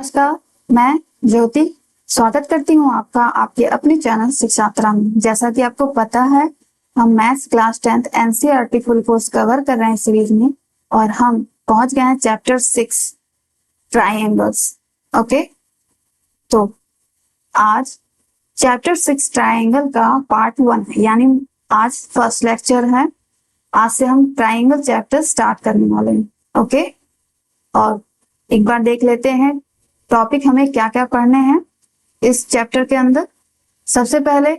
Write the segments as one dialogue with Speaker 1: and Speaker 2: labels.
Speaker 1: नमस्कार, मैं ज्योति स्वागत करती हूँ आपका आपके अपने चैनल शिक्षात्रा में। जैसा कि आपको पता है, हम maths class 10th NCERT full course cover कर रहे हैं सीरीज में और हम पहुंच गए हैं चैप्टर 6 ट्राइंगल्स। ओके, तो आज चैप्टर 6 ट्राइंगल का पार्ट 1 है, यानी आज फर्स्ट लेक्चर है। आज से हम ट्राइंगल चैप्टर स्टार्ट करने वाले हैं। ओके, और एक बार देख लेते हैं टॉपिक हमें क्या क्या पढ़ने हैं इस चैप्टर के अंदर। सबसे पहले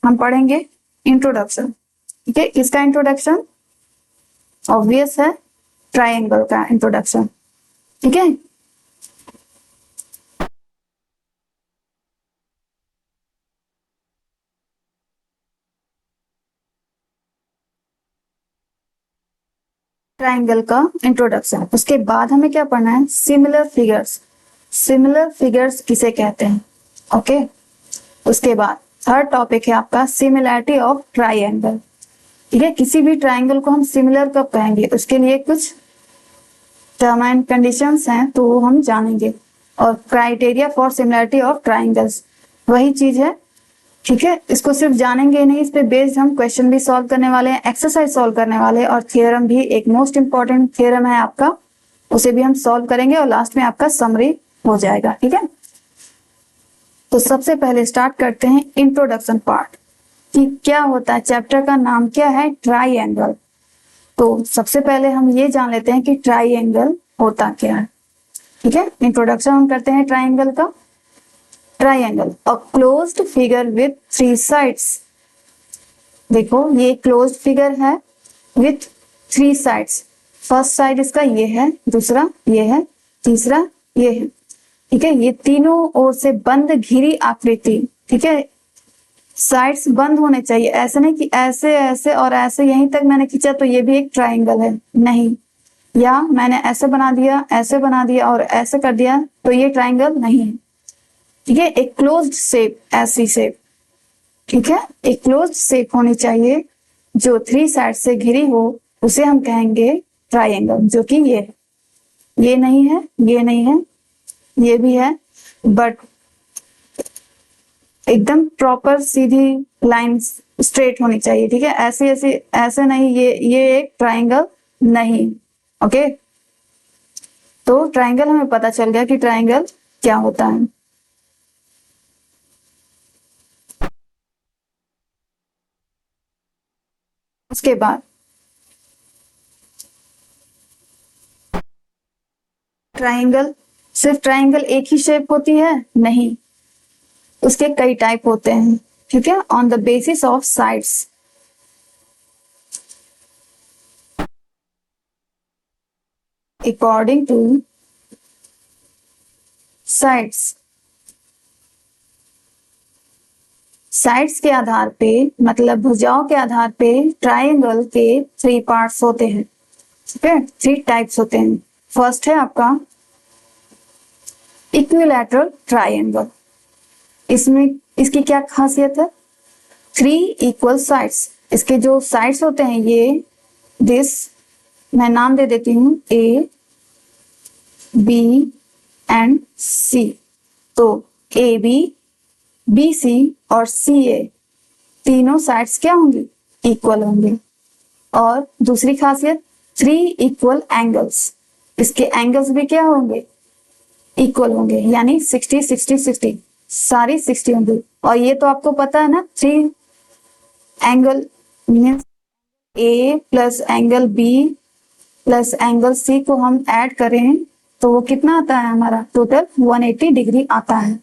Speaker 1: हम पढ़ेंगे इंट्रोडक्शन। ठीक है, किसका इंट्रोडक्शन? ऑब्वियस है, ट्राइंगल का इंट्रोडक्शन। ठीक है, ट्राइंगल का इंट्रोडक्शन। उसके बाद हमें क्या पढ़ना है? Similar figures. सिमिलर फिगर्स किसे कहते हैं? ओके, उसके बाद थर्ड टॉपिक है आपका सिमिलैरिटी ऑफ ट्राइंगल। ठीक है, किसी भी ट्राइंगल को हम सिमिलर कब कहेंगे, उसके लिए कुछ टर्म एंड कंडीशंस हैं, तो वो हम जानेंगे। और criteria for similarity of triangles वही चीज है। ठीक है, इसको सिर्फ जानेंगे नहीं, इस पे बेस्ड हम क्वेश्चन भी सॉल्व करने वाले हैं, एक्सरसाइज सॉल्व करने वाले हैं, और थियरम भी एक मोस्ट इंपॉर्टेंट थियरम है आपका, उसे भी हम सॉल्व करेंगे और लास्ट में आपका समरी हो जाएगा। ठीक है, तो सबसे पहले स्टार्ट करते हैं इंट्रोडक्शन पार्ट कि क्या होता है। चैप्टर का नाम क्या है? ट्राइंगल। तो सबसे पहले हम ये जान लेते हैं कि ट्राइंगल होता क्या है। ठीक है, इंट्रोडक्शन हम करते हैं ट्राइंगल का। Triangle, a closed figure with 3 sides. देखो, ये क्लोज्ड फिगर है विथ 3 साइड्स। फर्स्ट साइड इसका ये है, दूसरा ये है, तीसरा ये है। ठीक है, ये तीनों ओर से बंद घिरी आकृति। ठीक है, साइड्स बंद होने चाहिए, ऐसे नहीं कि ऐसे ऐसे और ऐसे यहीं तक मैंने खींचा तो ये भी एक ट्राइंगल है, नहीं। या मैंने ऐसे बना दिया, ऐसे बना दिया और ऐसे कर दिया तो ये ट्राइंगल नहीं है। ठीक है, एक क्लोज्ड शेप, ऐसी शेप। ठीक है, एक क्लोज्ड शेप होनी चाहिए जो 3 साइड से घिरी हो, उसे हम कहेंगे ट्राइंगल, जो कि ये नहीं है, ये नहीं है, ये भी है, बट एकदम प्रॉपर सीधी लाइन स्ट्रेट होनी चाहिए। ठीक है, ऐसे ऐसे ऐसे नहीं, ये एक ट्राइंगल नहीं। ओके, तो ट्राइंगल हमें पता चल गया कि ट्राइंगल क्या होता है। उसके बाद ट्राइंगल, सिर्फ ट्राइंगल एक ही शेप होती है? नहीं, उसके कई टाइप होते हैं। ठीक है, on the basis of sides. According two sides, sides के आधार पे, मतलब भुजाओं के आधार पे ट्राइंगल के 3 पार्ट्स होते हैं। ठीक है, 3 टाइप्स होते हैं। फर्स्ट है आपका इक्विलैटरल ट्राइंगल। इसमें इसकी क्या खासियत है? 3 इक्वल साइड्स। इसके जो साइड्स होते हैं ये दिस, मैं नाम दे देती हूं ए, बी एंड सी। तो ए बी, बी सी और सी ए तीनों साइड्स क्या होंगी? इक्वल होंगे। और दूसरी खासियत 3 इक्वल एंगल्स। इसके एंगल्स भी क्या होंगे? इक्वल होंगे, यानी 60 60 60, सारी 60 होंगी। और ये तो आपको पता है ना, 3 angle means A plus angle B plus angle C को हम ऐड करें तो वो कितना आता है? हमारा टोटल 180 डिग्री आता है।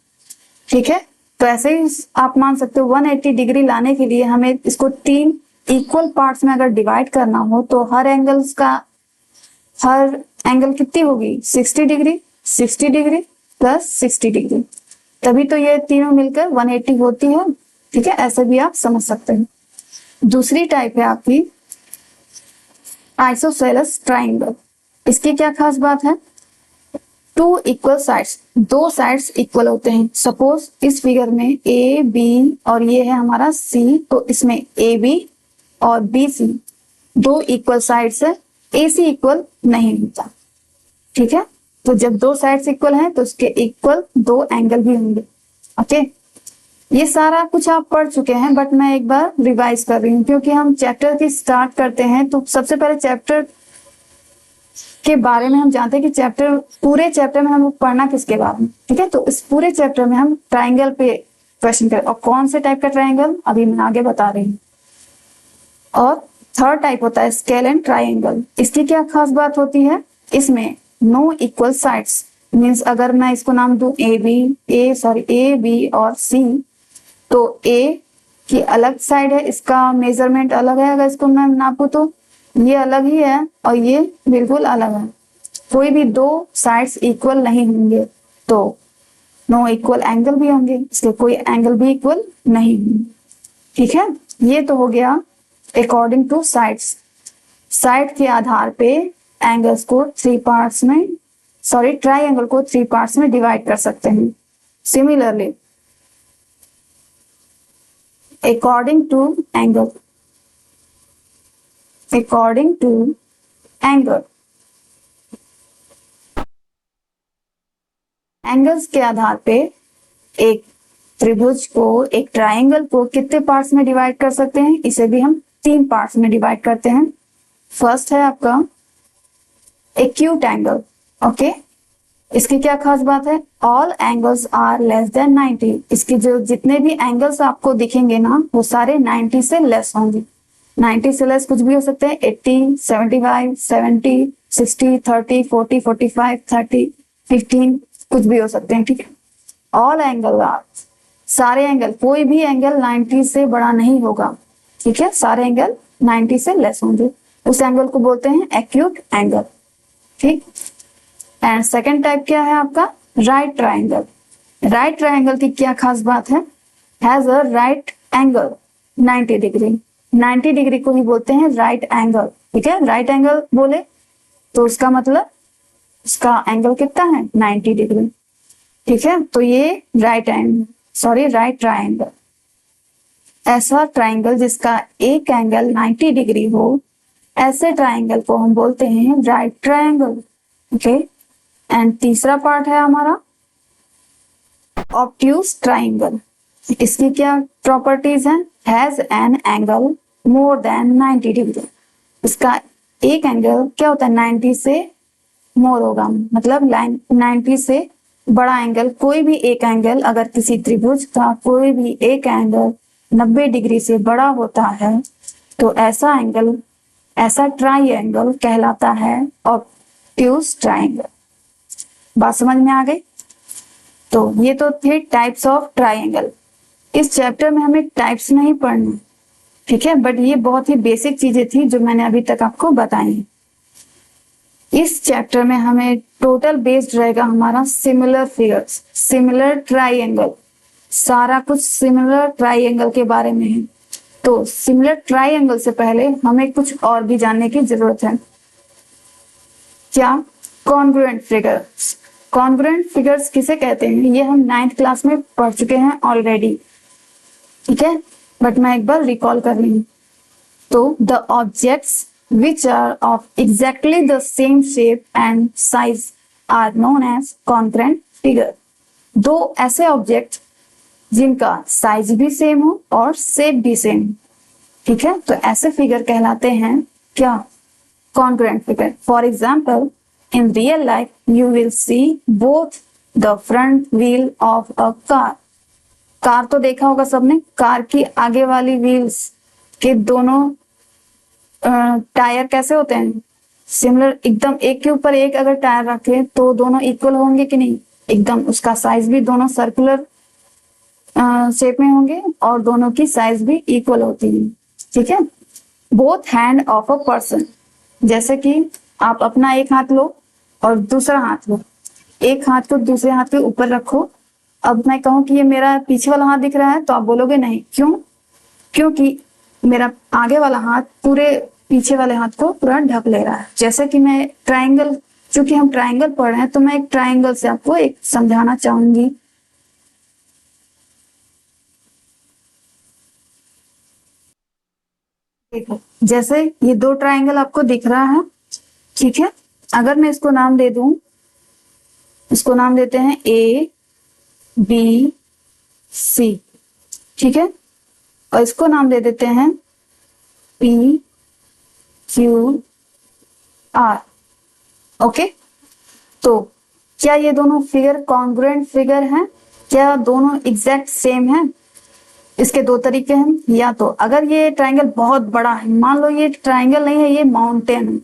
Speaker 1: ठीक है, तो ऐसे ही आप मान सकते हो 180 डिग्री लाने के लिए हमें इसको 3 इक्वल पार्ट्स में अगर डिवाइड करना हो तो हर एंगल कितनी होगी? 60 डिग्री, 60 डिग्री प्लस 60 डिग्री, तभी तो ये तीनों मिलकर 180 होती है। ठीक है, ऐसे भी आप समझ सकते हैं। दूसरी टाइप है आपकी आइसोसेलेस ट्राइंगल। इसकी क्या खास बात है? 2 इक्वल साइड्स, 2 साइड्स इक्वल होते हैं। सपोज इस फिगर में ए बी और ये है हमारा सी, तो इसमें ए बी और बी सी 2 इक्वल साइड्स है, ए सी इक्वल नहीं होता। ठीक है, तो जब दो साइड्स इक्वल हैं तो उसके इक्वल दो एंगल भी होंगे। ओके, ये सारा कुछ आप पढ़ चुके हैं, बट मैं एक बार रिवाइज कर रही हूँ क्योंकि हम चैप्टर की स्टार्ट करते हैं तो सबसे पहले चैप्टर के बारे में हम जानते हैं कि चैप्टर, पूरे चैप्टर में हम लोग पढ़ना किसके बारे में। ठीक है, तो इस पूरे चैप्टर में हम ट्राइंगल पे क्वेश्चन करें, और कौन से टाइप का ट्राइंगल अभी मैं आगे बता रही हूँ। और थर्ड टाइप होता है स्केल एंड ट्राइंगल। इसकी क्या खास बात होती है, इसमें नो इक्वल साइड्स, मीन्स अगर मैं इसको नाम दूं ए बी और सी, तो ए की अलग साइड है, इसका मेजरमेंट अलग है, अगर इसको मैं नापू तो ये अलग ही है और ये बिल्कुल अलग है, कोई भी दो साइड्स इक्वल नहीं होंगे, तो नो इक्वल एंगल भी होंगे, इसके कोई एंगल भी इक्वल नहीं होंगे। ठीक है, ये तो हो गया अकॉर्डिंग टू साइड्स। साइड के आधार पे एंगल्स को ट्राइंगल को थ्री पार्ट्स में डिवाइड कर सकते हैं। Similarly according to angle, angles के आधार पे एक त्रिभुज को, एक ट्राइंगल को कितने पार्ट्स में डिवाइड कर सकते हैं, इसे भी हम तीन पार्ट्स में डिवाइड करते हैं। फर्स्ट है आपका एक्यूट एंगल। ओके, इसकी क्या खास बात है, all angles are less than 90। इसके जो जितने भी एंगल्स आपको दिखेंगे ना, वो सारे 90 से लेस होंगे। 90 से लेस कुछ भी हो सकते हैं, 80, 75, 70, 60, 30, 40, 45, 30, 15 कुछ भी हो सकते हैं। ठीक है, ऑल एंगल आर, सारे एंगल, कोई भी एंगल 90 से बड़ा नहीं होगा। ठीक है, सारे एंगल 90 से लेस होंगे, उस एंगल को बोलते हैं एक्यूट एंगल। ठीक, एंड सेकेंड टाइप क्या है आपका, राइट ट्राइंगल। राइट ट्राइंगल की क्या खास बात है, has a right angle 90 degree. 90 degree को ही बोलते हैं राइट एंगल। ठीक है, राइट एंगल बोले तो उसका मतलब उसका एंगल कितना है, 90 डिग्री। ठीक है, तो ये राइट ट्राइंगल, ऐसा ट्राइंगल जिसका एक एंगल 90 डिग्री हो, ऐसे ट्राइंगल को हम बोलते हैं राइट ट्राइंगल। ओके, एंड तीसरा पार्ट है हमारा ऑब्ट्यूज ट्राइंगल। इसकी क्या प्रॉपर्टीज हैं, has an angle more than 90 degree. इसका एक एंगल क्या होता है, 90 से मोर होगा, मतलब 90 से बड़ा एंगल। कोई भी एक एंगल, अगर किसी त्रिभुज का कोई भी एक एंगल 90 डिग्री से बड़ा होता है, तो ऐसा एंगल, ऐसा ट्राइंगल कहलाता है ऑब्ट्यूज ट्राइंगल। बात समझ में आ गई। तो ये तो थे टाइप्स ऑफ ट्राइंगल। इस चैप्टर में हमें टाइप्स नहीं पढ़ना, ठीक है, बट ये बहुत ही बेसिक चीजें थी जो मैंने अभी तक आपको बताई। इस चैप्टर में हमें टोटल बेस्ड रहेगा हमारा सिमिलर फिगर्स, सिमिलर ट्राइंगल, सारा कुछ सिमिलर ट्राइंगल के बारे में है। तो सिमिलर ट्राइंगल से पहले हमें कुछ और भी जानने की जरूरत है। क्या, कॉन्ग्रुएंट फिगर्स। कॉन्ग्रुएंट फिगर्स किसे कहते हैं, ये हम 9th क्लास में पढ़ चुके हैं ऑलरेडी। ठीक है, बट मैं एक बार रिकॉल कर रही हूँ। तो the objects which are of exactly the same shape and size are known as congruent figure। दो ऐसे ऑब्जेक्ट जिनका साइज भी सेम हो और शेप भी सेम, ठीक है, तो ऐसे फिगर कहलाते हैं क्या, congruent figure। For example, in real life you will see both the front wheel of a car। Car तो देखा होगा सबने, कार की आगे वाली व्हील्स के दोनों टायर कैसे होते हैं, सिमिलर, एकदम एक के ऊपर एक अगर टायर रखे तो दोनों इक्वल होंगे कि नहीं, एकदम। उसका साइज भी दोनों सर्कुलर शेप में होंगे और दोनों की साइज भी इक्वल होती है। ठीक है, both hand of a person, जैसे कि आप अपना एक हाथ लो और दूसरा हाथ लो, एक हाथ को दूसरे हाथ के ऊपर रखो। अब मैं कहूँ कि ये मेरा पीछे वाला हाथ दिख रहा है, तो आप बोलोगे नहीं, क्यों, क्योंकि मेरा आगे वाला हाथ पूरे पीछे वाले हाथ को पूरा ढक ले रहा है। जैसे कि मैं ट्राइंगल, चूंकि हम ट्राइंगल पढ़ रहे हैं, तो मैं एक ट्राइंगल से आपको एक समझाना चाहूंगी। देखो, जैसे ये दो ट्राइंगल आपको दिख रहा है, ठीक है, अगर मैं इसको नाम दे दूं इसको नाम देते हैं ए बी सी, ठीक है, और इसको नाम दे देते हैं पी क्यू आर। ओके, तो क्या ये दोनों फिगर कॉन्ग्रुएंट फिगर हैं? क्या दोनों एग्जैक्ट सेम हैं? इसके दो तरीके हैं, या तो अगर ये ट्राइंगल बहुत बड़ा है, मान लो ये ट्राइंगल नहीं है, ये माउंटेन है,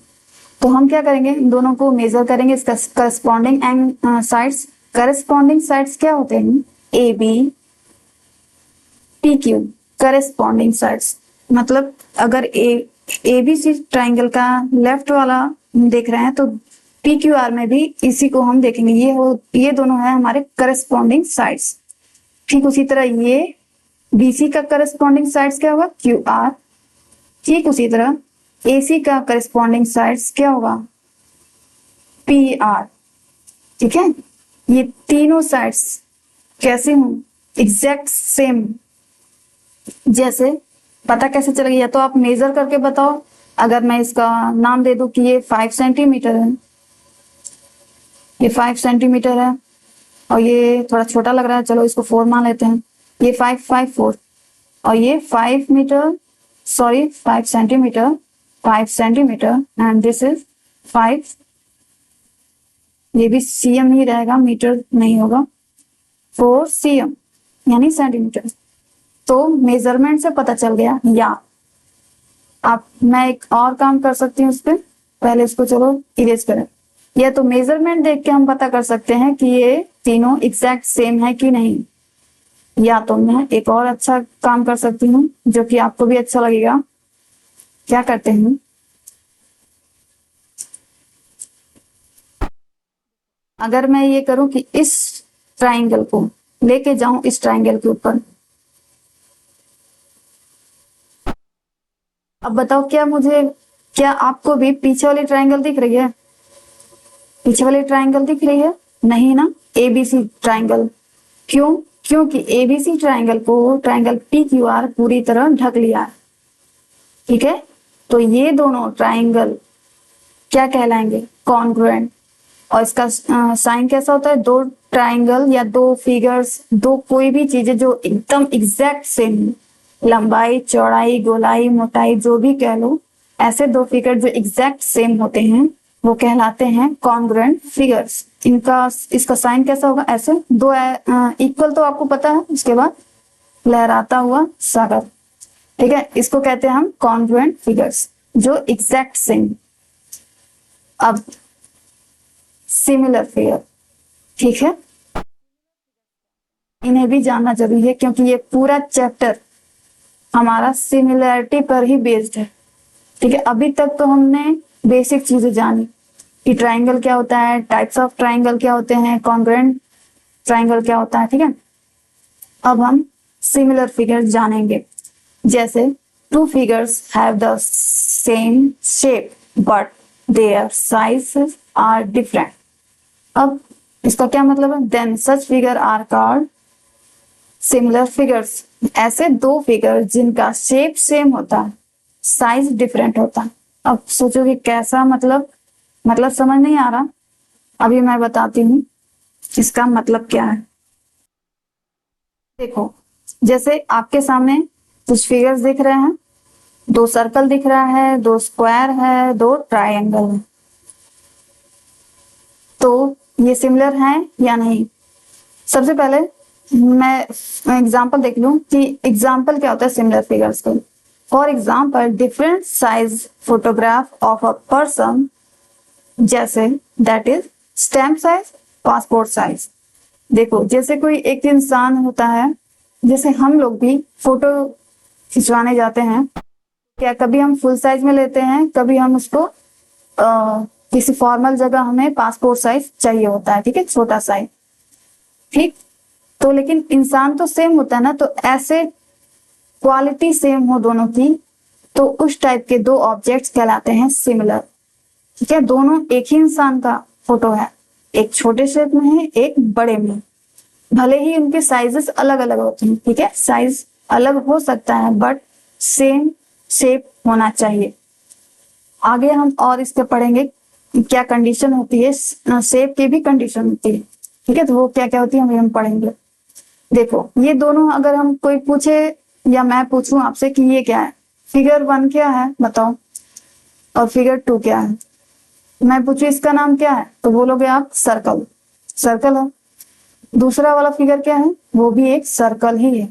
Speaker 1: तो हम क्या करेंगे, इन दोनों को मेजर करेंगे, इसका करस्पॉन्डिंग साइड्स। करस्पॉन्डिंग साइड्स क्या होते हैं? A B P Q, corresponding sides. मतलब अगर ए बी सी ट्राइंगल का लेफ्ट वाला देख रहे हैं तो पी क्यू आर में भी इसी को हम देखेंगे, ये दोनों है हमारे करस्पॉन्डिंग साइड्स। ठीक उसी तरह ये बीसी का करस्पॉन्डिंग साइड्स क्या होगा? Q R. ठीक उसी तरह एसी का करस्पॉन्डिंग साइड्स क्या होगा? P R. ठीक है, ये तीनों साइड्स कैसे हों? Exact same. जैसे पता कैसे चलेगा? या तो आप मेजर करके बताओ, अगर मैं इसका नाम दे दूं कि ये 5 सेंटीमीटर है, ये 5 सेंटीमीटर है, और ये थोड़ा छोटा लग रहा है, चलो इसको 4 मान लेते हैं, ये 5 और ये 5 सेंटीमीटर एंड दिस इज 5, ये भी सीएम ही रहेगा, मीटर नहीं होगा, 4 सीएम यानी सेंटीमीटर। तो मेजरमेंट से पता चल गया। या आप, मैं एक और काम कर सकती हूँ उस पर, पहले इसको चलो इरेज करें। या तो मेजरमेंट देख के हम पता कर सकते हैं कि ये तीनों एग्जैक्ट सेम है कि नहीं, या तो मैं एक और अच्छा काम कर सकती हूँ जो कि आपको भी अच्छा लगेगा। क्या करते हैं, अगर मैं ये करूं कि इस ट्राइंगल को लेके जाऊं इस ट्राइंगल के ऊपर, अब बताओ क्या आपको भी पीछे वाली ट्राइंगल दिख रही है? पीछे वाली ट्राइंगल दिख रही है? नहीं ना, एबीसी ट्राइंगल। क्यों? क्योंकि एबीसी ट्राइंगल को ट्राइंगल पी क्यू आर पूरी तरह ढक लिया है। ठीक है, तो ये दोनों ट्राइंगल क्या कहलाएंगे? कॉन्ग्रुएंट। और इसका साइन कैसा होता है? दो ट्राइंगल या दो फिगर्स, दो कोई भी चीजें जो एकदम एग्जैक्ट सेम, लंबाई चौड़ाई गोलाई मोटाई जो भी कह लो, ऐसे दो फिगर जो एग्जैक्ट सेम होते हैं वो कहलाते हैं कॉन्ग्रुएंट फिगर्स। इसका साइन कैसा होगा? ऐसे दो इक्वल तो आपको पता है, उसके बाद लहराता हुआ सागर। ठीक है, इसको कहते हैं हम कॉन्ग्रुएंट फिगर्स जो एग्जैक्ट सेम। अब सिमिलर फिगर, ठीक है, इन्हें भी जानना जरूरी है क्योंकि ये पूरा चैप्टर हमारा सिमिलैरिटी पर ही बेस्ड है। ठीक है, अभी तक तो हमने बेसिक चीजें जानी कि ट्राइंगल क्या होता है, टाइप्स ऑफ ट्राइंगल क्या होते हैं, कॉन्ग्रुएंट ट्राइंगल क्या होता है। ठीक है, अब हम सिमिलर फिगर्स जानेंगे। जैसे two figures have the same shape but their sizes are different. अब इसका क्या मतलब है? Then such figure are called similar figures. ऐसे दो फिगर जिनका शेप सेम होता है, साइज डिफरेंट होता है। अब सोचोगे कैसा, मतलब समझ नहीं आ रहा? अभी मैं बताती हूँ इसका मतलब क्या है। देखो, जैसे आपके सामने कुछ फिगर्स दिख रहे हैं, दो सर्कल दिख रहा है, दो स्क्वायर है, दो ट्राइंगल है, तो ये सिमिलर हैं या नहीं? सबसे पहले मैं एग्जांपल देख लूं कि एग्जांपल क्या होता है सिमिलर फिगर्स का। For example, different size photograph of a person, जैसे that is stamp size, passport size. देखो, जैसे कोई एक इंसान होता है, जैसे हम लोग भी फोटो खिंचवाने जाते हैं, क्या कभी हम फुल साइज में लेते हैं, कभी हम उसको किसी फॉर्मल जगह हमें पासपोर्ट साइज चाहिए होता है। ठीक है, छोटा साइज। ठीक, तो लेकिन इंसान तो सेम होता है ना, तो ऐसे क्वालिटी सेम हो दोनों की, तो उस टाइप के दो ऑब्जेक्ट्स कहलाते हैं सिमिलर। ठीक है, दोनों एक ही इंसान का फोटो है, एक छोटे शेप में है, एक बड़े में, भले ही उनके साइजेस अलग अलग होते हैं। ठीक है, साइज अलग हो सकता है बट सेम शेप होना चाहिए। आगे हम और इस पे पढ़ेंगे क्या कंडीशन होती है, शेप की भी कंडीशन होती है। ठीक है, तो वो क्या क्या होती है हम पढ़ेंगे। देखो ये दोनों, अगर हम कोई पूछे या मैं पूछूं आपसे कि ये क्या है, फिगर 1 क्या है बताओ, और फिगर 2 क्या है, मैं पूछू इसका नाम क्या है तो बोलोगे आप सर्कल, सर्कल है। दूसरा वाला फिगर क्या है, वो भी एक सर्कल ही है,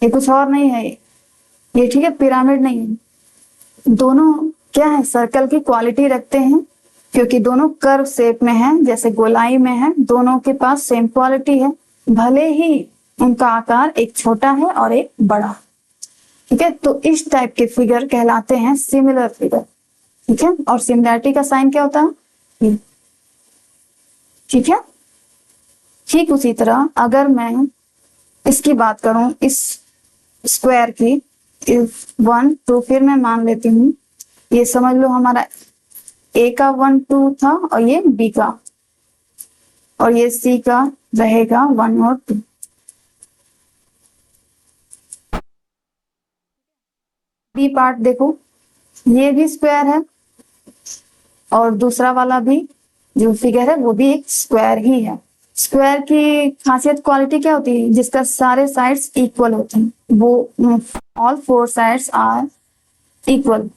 Speaker 1: ये कुछ और नहीं है ये ठीक है, पिरामिड नहीं है। दोनों क्या है, सर्कल की क्वालिटी रखते हैं, क्योंकि दोनों कर्व शेप में है, जैसे गोलाई में है, दोनों के पास सेम क्वालिटी है, भले ही उनका आकार एक छोटा है और एक बड़ा। ठीक है, तो इस टाइप के फिगर कहलाते हैं सिमिलर फिगर। ठीक है, और सिमिलैरिटी का साइन क्या होता है, ठीक है। ठीक उसी तरह अगर मैं इसकी बात करूं, इस स्क्वायर की, इफ 1 2, फिर मैं मान लेती हूँ, ये समझ लो हमारा ए का 1 2 था, और ये बी का, और ये सी का रहेगा 1 और 2। बी पार्ट देखो, ये भी स्क्वायर है, और दूसरा वाला भी जो फिगर है वो भी एक स्क्वायर ही है। स्क्वायर की खासियत क्वालिटी क्या होती है, जिसका सारे साइड्स इक्वल होते हैं, वो ऑल 4 साइड्स आर इक्वल।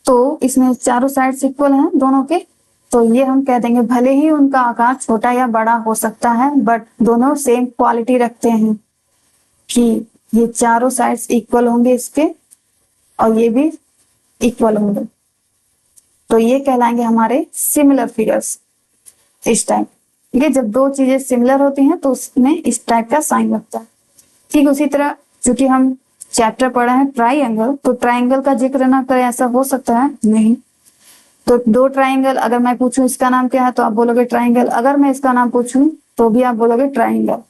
Speaker 1: तो इसमें चारों साइड्स इक्वल हैं दोनों के, तो ये हम कह देंगे भले ही उनका आकार छोटा या बड़ा हो सकता है, बट दोनों सेम क्वालिटी रखते हैं, कि ये चारों साइड्स इक्वल होंगे इसके, और ये भी इक्वल होंगे, तो ये कहलाएंगे हमारे सिमिलर फिगर्स इस टाइप। ठीक है, जब दो चीजें सिमिलर होती हैं तो उसमें इस टाइप का साइन लगता है। ठीक उसी तरह चूंकि हम चैप्टर पढ़ा है ट्राइंगल, तो ट्राइंगल का जिक्र ना करें ऐसा हो सकता है नहीं। तो दो ट्राइंगल, अगर मैं पूछूं इसका नाम क्या है तो आप बोलोगे ट्राइंगल, अगर मैं इसका नाम पूछूं तो भी आप बोलोगे ट्राइंगल।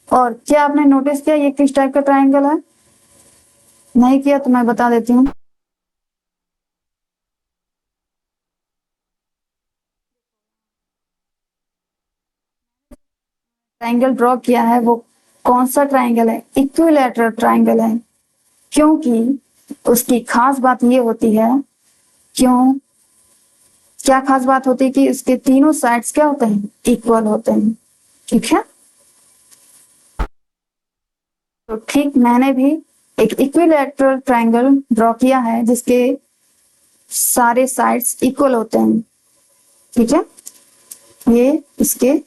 Speaker 1: और क्या आपने नोटिस किया ये किस टाइप का ट्राइंगल है, नहीं किया तो मैं बता देती हूँ। ट्राइंगल ड्रॉ किया है वो कौन सा ट्राइंगल है, इक्विलैटरल ट्राइंगल है, क्योंकि उसकी खास बात ये होती है, क्यों क्या खास बात होती है कि उसके तीनों साइड्स क्या होते हैं, इक्वल होते हैं। ठीक है, तो ठीक मैंने भी एक इक्विलैटरल ट्राइंगल ड्रॉ किया है जिसके सारे साइड्स इक्वल होते हैं। ठीक है, ये इसके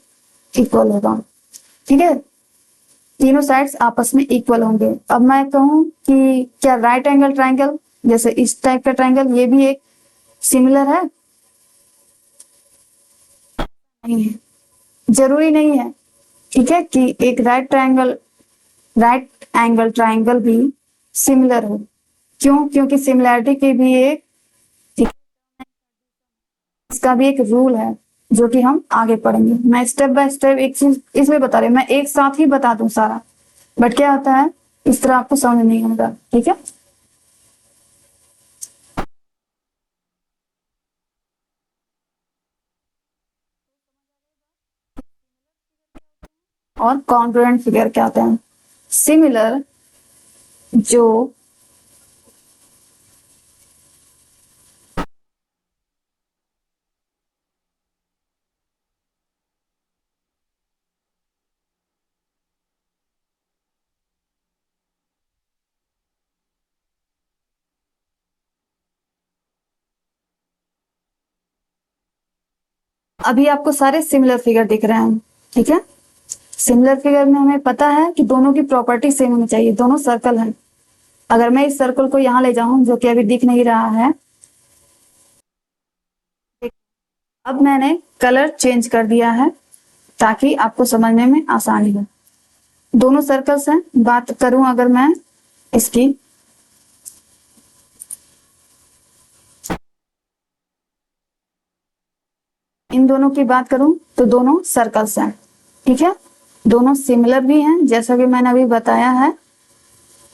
Speaker 1: इक्वल होगा। ठीक है, तीनों साइड्स आपस में इक्वल होंगे। अब मैं कहूं कि क्या राइट एंगल ट्राइंगल, जैसे इस टाइप का ट्राइंगल, ये भी एक सिमिलर है, नहीं है, जरूरी नहीं है। ठीक है, कि एक राइट एंगल ट्राइंगल भी सिमिलर हो, क्यों, क्योंकि सिमिलैरिटी की भी एक, इसका भी एक रूल है जो कि हम आगे पढ़ेंगे। मैं स्टेप बाय स्टेप एक चीज इसमें बता रही हूँ, मैं एक साथ ही बता दूं सारा, बट क्या होता है इस तरह आपको समझ नहीं होगा। ठीक है, और कॉन्ग्रुएंट फिगर क्या होते हैं, सिमिलर जो अभी आपको सारे सिमिलर फिगर दिख रहे हैं। ठीक है, सिमिलर फिगर में हमें पता है कि दोनों की प्रॉपर्टी सेम होनी चाहिए, दोनों सर्कल है। अगर मैं इस सर्कल को यहां ले जाऊं जो कि अभी दिख नहीं रहा है, अब मैंने कलर चेंज कर दिया है ताकि आपको समझने में आसानी हो। दोनों सर्कल्स हैं, बात करूं अगर मैं इसकी, इन दोनों की बात करूं तो दोनों सर्कल्स हैं। ठीक है, दोनों सिमिलर भी हैं जैसा कि मैंने अभी बताया है,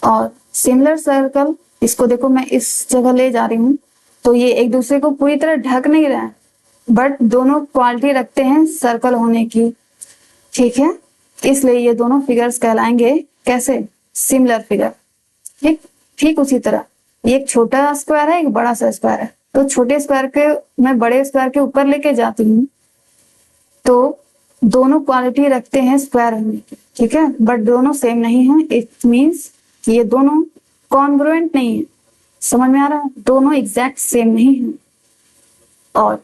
Speaker 1: और सिमिलर सर्कल, इसको देखो मैं इस जगह ले जा रही हूं, तो ये एक दूसरे को पूरी तरह ढक नहीं रहे हैं, बट दोनों क्वालिटी रखते हैं सर्कल होने की। ठीक है, इसलिए ये दोनों फिगर्स कहलाएंगे कैसे, सिमिलर फिगर। ठीक ठीक उसी तरह ये एक छोटा स्क्वायर है, एक बड़ा सा स्क्वायर है, तो छोटे स्क्वायर के मैं बड़े स्क्वायर के ऊपर लेके जाती हूँ तो दोनों क्वालिटी रखते हैं स्क्वायर में, ठीक है, बट दोनों सेम नहीं है। इट मीन्स ये दोनों कॉन्ग्रुएंट नहीं है। समझ में आ रहा है? दोनों एग्जैक्ट सेम नहीं है। और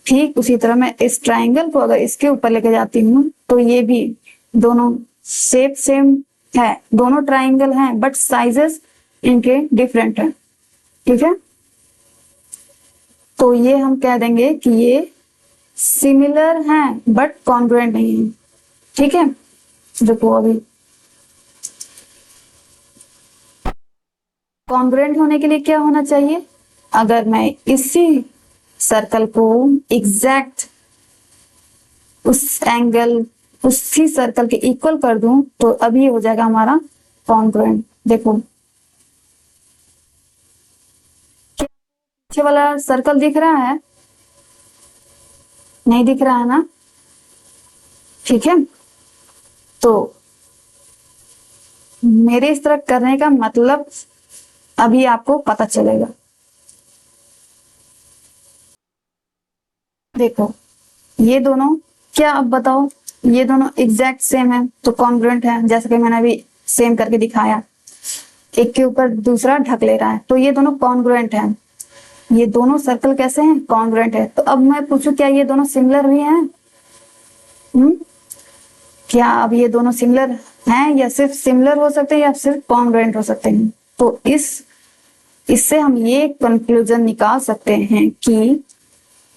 Speaker 1: ठीक उसी तरह मैं इस ट्राइंगल को अगर इसके ऊपर लेके जाती हूँ तो ये भी दोनों शेप सेम है, दोनों ट्राइंगल हैं, बट साइजेस इनके डिफरेंट हैं, ठीक है। तो ये हम कह देंगे कि ये सिमिलर हैं बट कॉन्ग्रुएंट नहीं है, ठीक है। देखो अभी कॉन्ग्रुएंट होने के लिए क्या होना चाहिए, अगर मैं इसी सर्कल को एग्जैक्ट उस एंगल उसी सर्कल के इक्वल कर दूं तो अभी ये हो जाएगा हमारा कॉन्ग्रुएंट। देखो पीछे वाला सर्कल दिख रहा है, नहीं दिख रहा है ना, ठीक है। तो मेरे इस तरह करने का मतलब अभी आपको पता चलेगा। देखो ये दोनों क्या, अब बताओ, ये दोनों एग्जैक्ट सेम है तो कॉन्ग्रुएंट है, जैसे कि मैंने अभी सेम करके दिखाया, एक के ऊपर दूसरा ढक ले रहा है, तो ये दोनों कॉन्ग्रुएंट हैं। ये दोनों सर्कल कैसे हैं, कॉन्ग्रुएंट है। तो अब मैं पूछूं क्या ये दोनों सिमिलर भी हैं? क्या अब ये दोनों सिमिलर हैं, या सिर्फ सिमिलर हो सकते हैं या सिर्फ कॉन्ग्रुएंट हो सकते हैं? तो इससे हम ये कंक्लूजन निकाल सकते हैं कि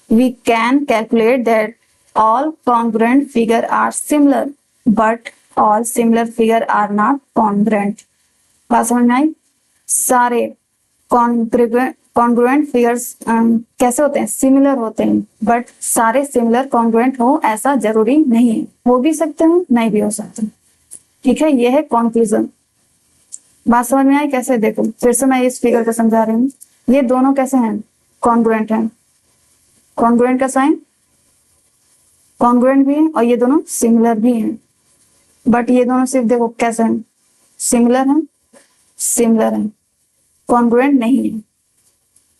Speaker 1: we can calculate that all congruent figure are similar but all similar figure are not congruent। बात समझ में आई? सारे कॉन्ग्रुएंट फिगर्स कैसे होते हैं, सिमिलर होते हैं, बट सारे सिमिलर कॉन्ग्रुएंट हो ऐसा जरूरी नहीं है, हो भी सकते हैं नहीं भी हो सकते, ठीक है। यह है कंक्लूजन। बात समझ में आई कैसे? देखो फिर से मैं इस फिगर को समझा रही हूँ। ये दोनों कैसे हैं, कॉन्ग्रुएंट हैं, कॉन्ग्रुएंट का साइन कॉन्ग्रुएंट भी है, और ये दोनों सिमिलर भी हैं, बट ये दोनों सिर्फ देखो कैसे हैं, सिमिलर हैं, सिमिलर हैं, कॉन्ग्रुएंट नहीं है।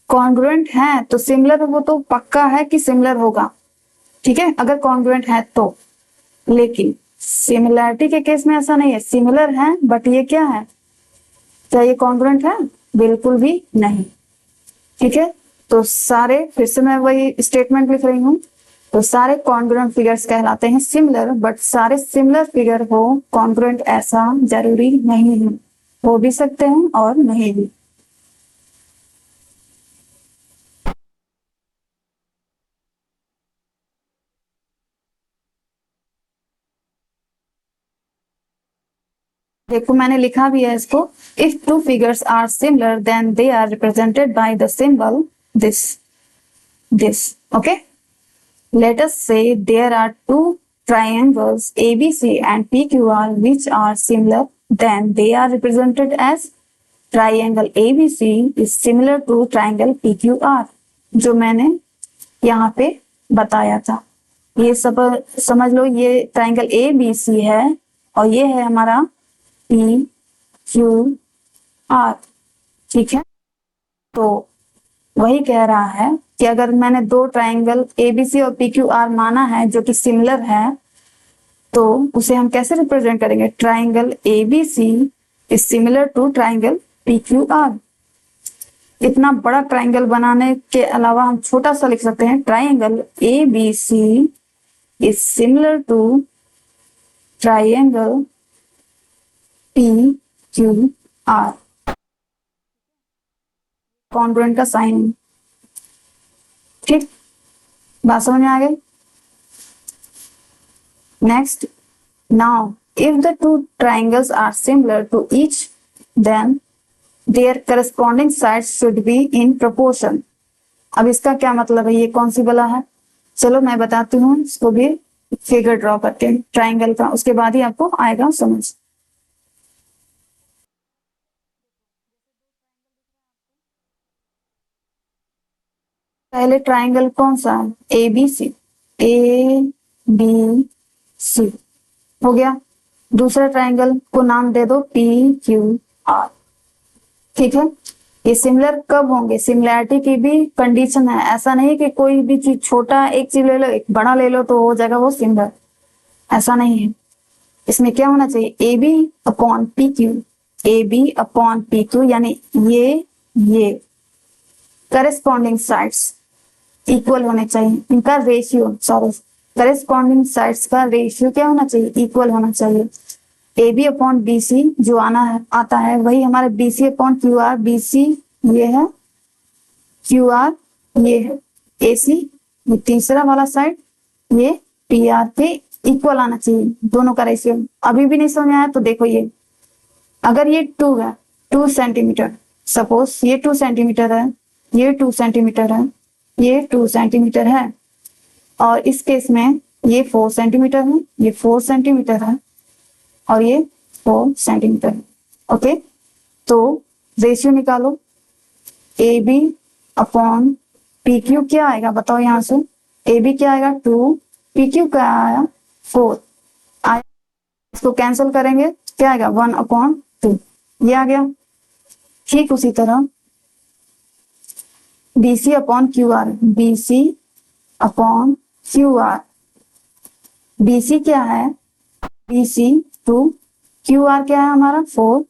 Speaker 1: कॉन्ग्रुएंट है तो सिमिलर वो तो पक्का है कि सिमिलर होगा, ठीक है, अगर कॉन्ग्रुएंट है तो। लेकिन सिमिलैरिटी के केस में ऐसा नहीं है, सिमिलर है बट ये क्या है, क्या ये कॉन्ग्रुएंट है? बिल्कुल भी नहीं, ठीक है। तो सारे, फिर से मैं वही स्टेटमेंट लिख रही हूँ, तो सारे कॉन्ग्रुएंट फिगर्स कहलाते हैं सिमिलर, बट सारे सिमिलर फिगर हो कॉन्ग्रुएंट ऐसा जरूरी नहीं है, हो भी सकते हैं और नहीं भी। देखो मैंने लिखा भी है इसको, if two figures are similar then they are represented by the symbol this, okay। Let us say there are two triangles ABC and PQR which are similar, then they are represented as triangle ABC is similar to triangle PQR, जो मैंने यहाँ पे बताया था। ये सब समझ लो, ये ट्राइंगल ABC है और ये है हमारा PQR, ठीक है। तो वही कह रहा है कि अगर मैंने दो ट्राइंगल ABC और PQR माना है जो कि सिमिलर है, तो उसे हम कैसे रिप्रेजेंट करेंगे, triangle ABC is similar to triangle PQR। इतना बड़ा ट्राइंगल बनाने के अलावा हम छोटा सा लिख सकते हैं, triangle ABC is similar to triangle PQR। Congruent का साइन, ठीक, बात समझ में आ गई। Next, now if the two triangles are similar to each then their corresponding sides should be in proportion. अब इसका क्या मतलब है, ये कौन सी बला है, चलो मैं बताती हूँ इसको भी फिगर ड्रॉ करके ट्राइंगल का, उसके बाद ही आपको आएगा समझ। पहले ट्राइंगल कौन सा है, ABC, ABC हो गया। दूसरा ट्राइंगल को नाम दे दो PQR, ठीक है। ये सिमिलर कब होंगे, सिमिलैरिटी की भी कंडीशन है, ऐसा नहीं कि कोई भी चीज छोटा एक चीज ले लो एक बड़ा ले लो तो हो जाएगा वो सिमिलर। ऐसा नहीं है। इसमें क्या होना चाहिए, A B upon P Q, A B upon P Q, यानी ये करेस्पॉन्डिंग साइड्स इक्वल होने चाहिए, इनका रेशियो, सॉरी करेस्पॉन्डिंग साइड्स का रेशियो क्या होना चाहिए, इक्वल होना चाहिए। A B upon B C जो आता है वही हमारा B C upon Q R, B C ये है, क्यू आर ये है, ए सी ये तीसरा वाला साइड, ये पी आर पे इक्वल आना चाहिए दोनों का रेशियो। अभी भी नहीं समझ आया तो देखो, ये अगर ये 2 है, 2 सेंटीमीटर, सपोज ये 2 सेंटीमीटर है, ये 2 सेंटीमीटर है, ये 2 सेंटीमीटर है, और इस केस में ये 4 सेंटीमीटर है, ये 4 सेंटीमीटर है, और ये 4 सेंटीमीटर है। ओके, तो रेशियो निकालो, A B upon P Q क्या आएगा बताओ, यहां से ए बी क्या आएगा 2, पी क्यू क्या आया 4 आया, इसको कैंसिल करेंगे क्या आएगा 1 अपॉन 2, ये आ गया। ठीक उसी तरह B C upon Q R, B C upon Q R, B C क्या है, बी सी 2, क्यू आर क्या है हमारा 4,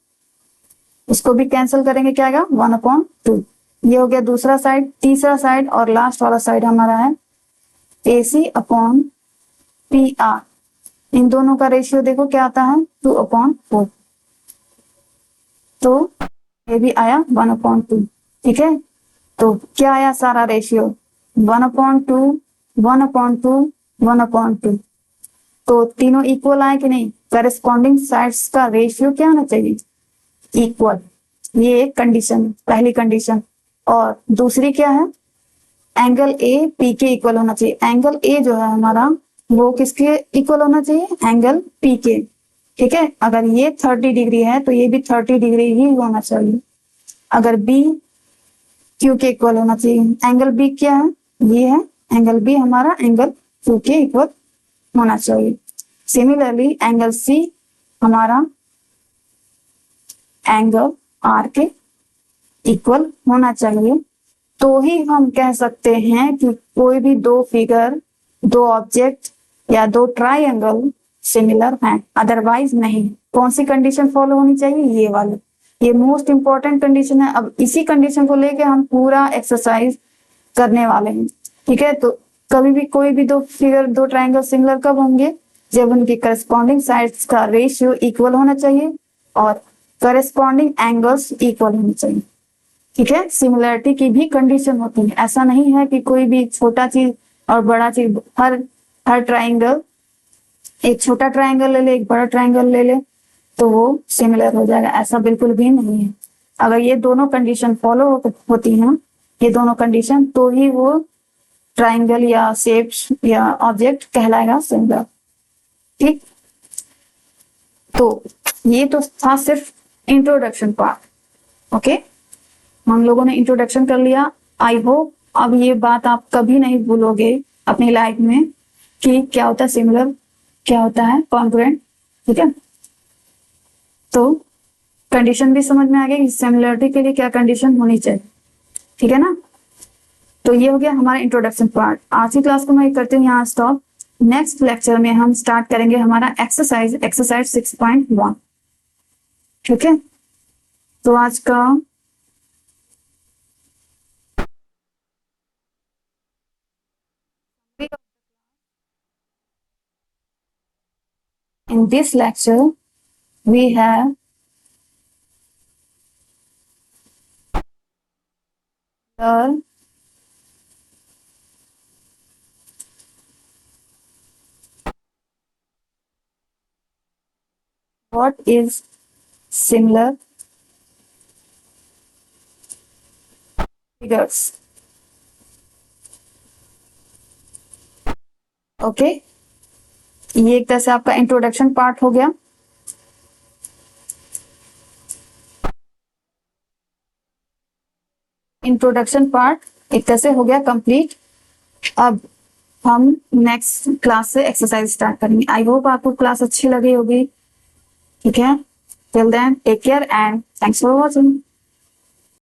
Speaker 1: इसको भी कैंसिल करेंगे क्या आएगा 1 अपॉन 2, ये हो गया दूसरा साइड। तीसरा साइड और लास्ट वाला साइड हमारा है ए सी अपॉन पी आर, इन दोनों का रेशियो देखो क्या आता है 2 अपॉन 4, तो ये भी आया 1 अपॉन 2। ठीक है, तो क्या आया सारा रेशियो 1 अपॉन 2, 1 अपॉन 2, 1 अपॉन 2, तो तीनों इक्वल आए कि नहीं, करेस्पॉन्डिंग साइड्स का रेशियो क्या होना चाहिए, इक्वल, ये एक कंडीशन, पहली कंडीशन। और दूसरी क्या है, एंगल ए पी के इक्वल होना चाहिए, एंगल ए जो है हमारा वो किसके इक्वल होना चाहिए, एंगल पी के। ठीक है, अगर ये 30 डिग्री है तो ये भी 30 डिग्री ही होना चाहिए। अगर बी क्यू के इक्वल होना चाहिए, एंगल बी क्या है, ये है एंगल बी हमारा एंगल क्यू के इक्वल होना चाहिए। सिमिलरली एंगल सी हमारा एंगल आर के इक्वल होना चाहिए, तो ही हम कह सकते हैं कि कोई भी दो फिगर, दो ऑब्जेक्ट या दो ट्राइंगल सिमिलर हैं, अदरवाइज नहीं। कौन सी कंडीशन फॉलो होनी चाहिए, ये वाली, ये मोस्ट इंपॉर्टेंट कंडीशन है। अब इसी कंडीशन को लेके हम पूरा एक्सरसाइज करने वाले हैं। ठीक है, तो कभी भी कोई भी दो फिगर, दो ट्राइंगल सिमिलर कब होंगे, जब उनकी करस्पॉन्डिंग साइड्स का रेशियो इक्वल होना चाहिए और करस्पॉन्डिंग एंगल्स इक्वल होने चाहिए। ठीक है, सिमिलरिटी की भी कंडीशन होती है, ऐसा नहीं है कि कोई भी छोटा चीज और बड़ा चीज, हर ट्राइंगल, एक छोटा ट्राइंगल ले ले, एक बड़ा ट्राइंगल ले ले तो वो सिमिलर हो जाएगा, ऐसा बिल्कुल भी नहीं है। अगर ये दोनों कंडीशन फॉलो होती हैं, ये दोनों कंडीशन, तो ही वो ट्राइंगल या शेप या ऑब्जेक्ट कहलाएगा सिमिलर। ठीक, तो ये तो था सिर्फ इंट्रोडक्शन पार्ट। ओके, हम लोगों ने इंट्रोडक्शन कर लिया। आई होप अब ये बात आप कभी नहीं भूलोगे अपनी लाइफ में कि क्या होता है सिमिलर, क्या होता है कॉन्ग्रुएंट। ठीक है, तो कंडीशन भी समझ में आ गई कि सिमिलरिटी के लिए क्या कंडीशन होनी चाहिए। ठीक है ना, तो ये हो गया हमारा इंट्रोडक्शन पार्ट। आज की क्लास को मैं करती हूँ यहाँ स्टॉप। नेक्स्ट लेक्चर में हम स्टार्ट करेंगे हमारा एक्सरसाइज 6.1। ठीक है, तो आज का in this lecture we have learned what is similar figures. Okay, ये एक तरह से आपका इंट्रोडक्शन पार्ट हो गया। इंट्रोडक्शन पार्ट एक तरह से हो गया कंप्लीट। अब हम नेक्स्ट क्लास से एक्सरसाइज स्टार्ट करेंगे। आई होप आपको क्लास अच्छी लगी होगी। ठीक है, till then take care and thanks for watching.